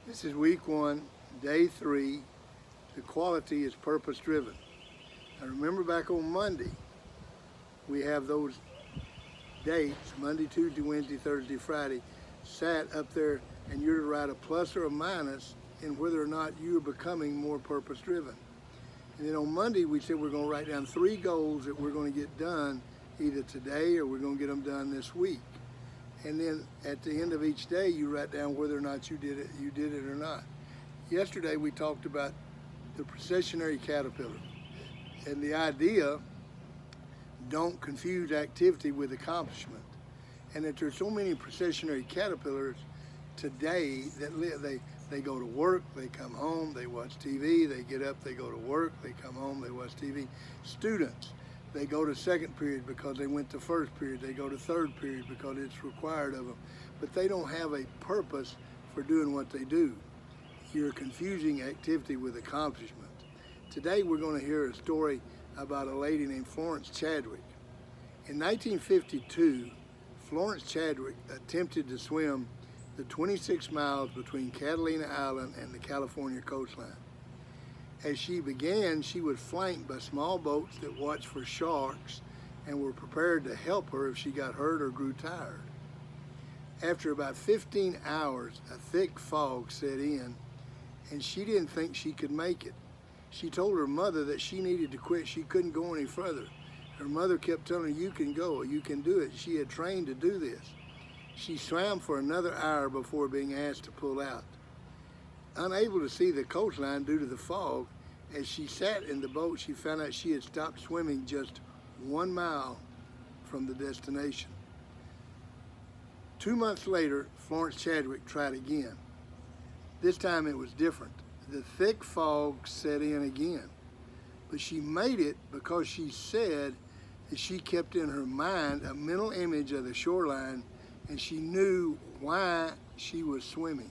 This is week 1, day 3. The quality is purpose driven. Now remember back on Monday, we have those dates, Monday, Tuesday, Wednesday, Thursday, Friday, sat up there, and you're to write a plus or a minus in whether or not you're becoming more purpose driven. And then on Monday, we said we're going to write down 3 goals that we're going to get done either today or we're going to get them done this week. And then at the end of each day, you write down whether or not you did it or not. Yesterday, we talked about the processionary caterpillar and the idea, don't confuse activity with accomplishment. And that there's so many processionary caterpillars today that they go to work, they come home, they watch TV, they get up, they go to work, they come home, they watch TV. Students, they go to second period because they went to first period. They go to third period because it's required of them. But they don't have a purpose for doing what they do. You're confusing activity with accomplishment. Today we're going to hear a story about a lady named Florence Chadwick. In 1952, Florence Chadwick attempted to swim the 26 miles between Catalina Island and the California coastline. As she began, she was flanked by small boats that watched for sharks and were prepared to help her if she got hurt or grew tired. After about 15 hours, a thick fog set in, and she didn't think she could make it. She told her mother that she needed to quit. She couldn't go any further. Her mother kept telling her, "You can go, you can do it." She had trained to do this. She swam for another hour before being asked to pull out. Unable to see the coastline due to the fog, as she sat in the boat, she found out she had stopped swimming just 1 mile from the destination. 2 months later, Florence Chadwick tried again. This time it was different. The thick fog set in again, but she made it because she said that she kept in her mind a mental image of the shoreline, and she knew why she was swimming.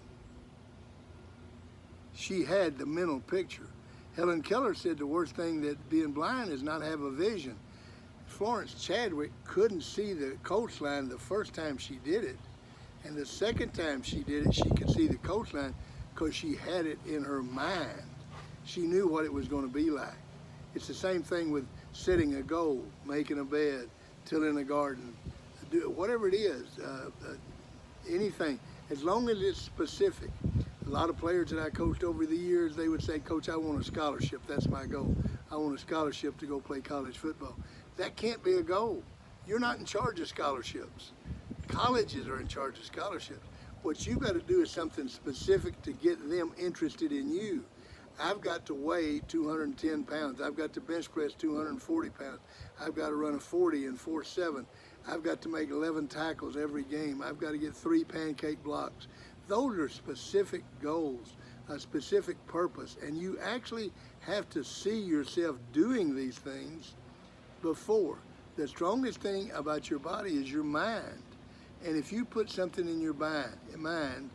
She had the mental picture. Helen Keller said the worst thing that being blind is not have a vision. Florence Chadwick couldn't see the coastline the first time she did it, and the second time she did it, she could see the coastline because she had it in her mind. She knew what it was going to be like. It's the same thing with setting a goal, making a bed, tilling a garden, whatever it is, anything, as long as it's specific. A lot of players that I coached over the years, they would say, "Coach, I want a scholarship. That's my goal. I want a scholarship to go play college football." That can't be a goal. You're not in charge of scholarships. Colleges are in charge of scholarships. What you've got to do is something specific to get them interested in you. I've got to weigh 210 pounds. I've got to bench press 240 pounds. I've got to run a 40 and 4.7. I've got to make 11 tackles every game. I've got to get 3 pancake blocks. Those are specific goals, a specific purpose, and you actually have to see yourself doing these things before. The strongest thing about your body is your mind. And if you put something in your mind,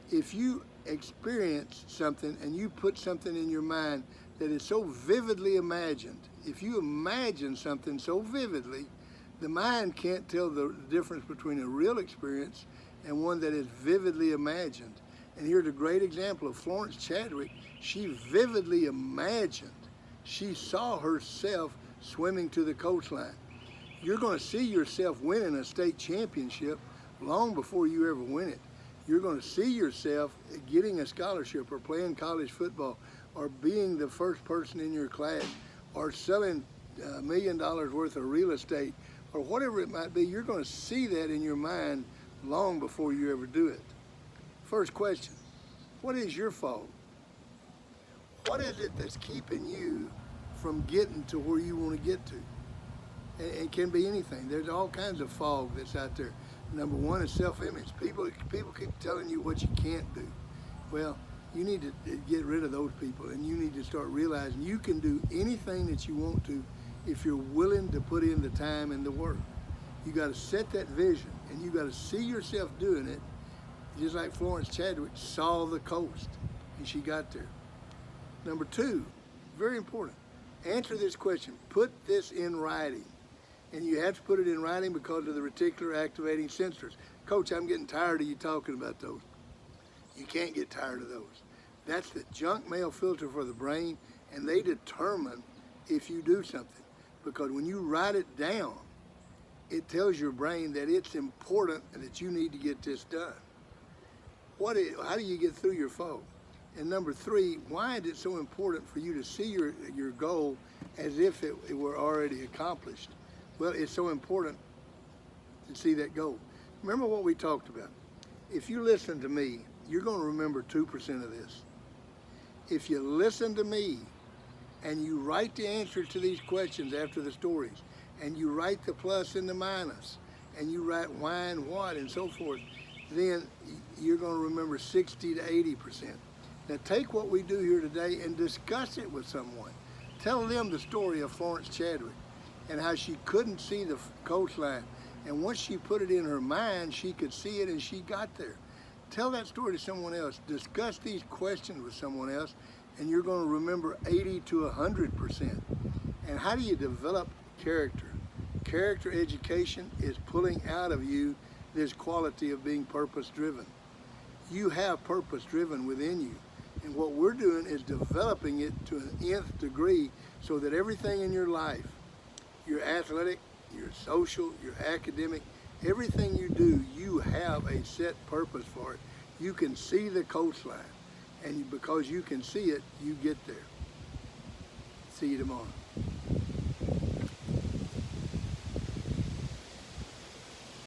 if you experience something and you put something in your mind that is so vividly imagined, if you imagine something so vividly, the mind can't tell the difference between a real experience and one that is vividly imagined. And here's a great example of Florence Chadwick. She vividly imagined. She saw herself swimming to the coastline. You're going to see yourself winning a state championship long before you ever win it. You're going to see yourself getting a scholarship or playing college football or being the first person in your class or selling $1 million worth of real estate or whatever it might be. You're going to see that in your mind long before you ever do it. First question, what is your fault? What is it that's keeping you from getting to where you want to get to? It can be anything. There's all kinds of fog that's out there. Number one is self-image. People keep telling you what you can't do. Well, you need to get rid of those people, and you need to start realizing you can do anything that you want to if you're willing to put in the time and the work. You got to set that vision, and you got to see yourself doing it, just like Florence Chadwick saw the coast, and she got there. Number 2, very important, answer this question. Put this in writing. And you have to put it in writing because of the reticular activating sensors. Coach, I'm getting tired of you talking about those. You can't get tired of those. That's the junk mail filter for the brain, and they determine if you do something. Because when you write it down, it tells your brain that it's important and that you need to get this done. How do you get through your fog? And number 3, why is it so important for you to see your goal as if it were already accomplished? Well, it's so important to see that goal. Remember what we talked about. If you listen to me, you're going to remember 2% of this. If you listen to me and you write the answers to these questions after the stories, and you write the plus and the minus, and you write why and what and so forth, then you're going to remember 60 to 80%. Now take what we do here today and discuss it with someone. Tell them the story of Florence Chadwick and how she couldn't see the coastline. And once she put it in her mind, she could see it and she got there. Tell that story to someone else. Discuss these questions with someone else, and you're going to remember 80 to 100%. And how do you develop character? Character education is pulling out of you this quality of being purpose-driven. You have purpose-driven within you. And what we're doing is developing it to an nth degree so that everything in your life, your athletic, your social, your academic, everything you do, you have a set purpose for it. You can see the coastline, and because you can see it, you get there. See you tomorrow.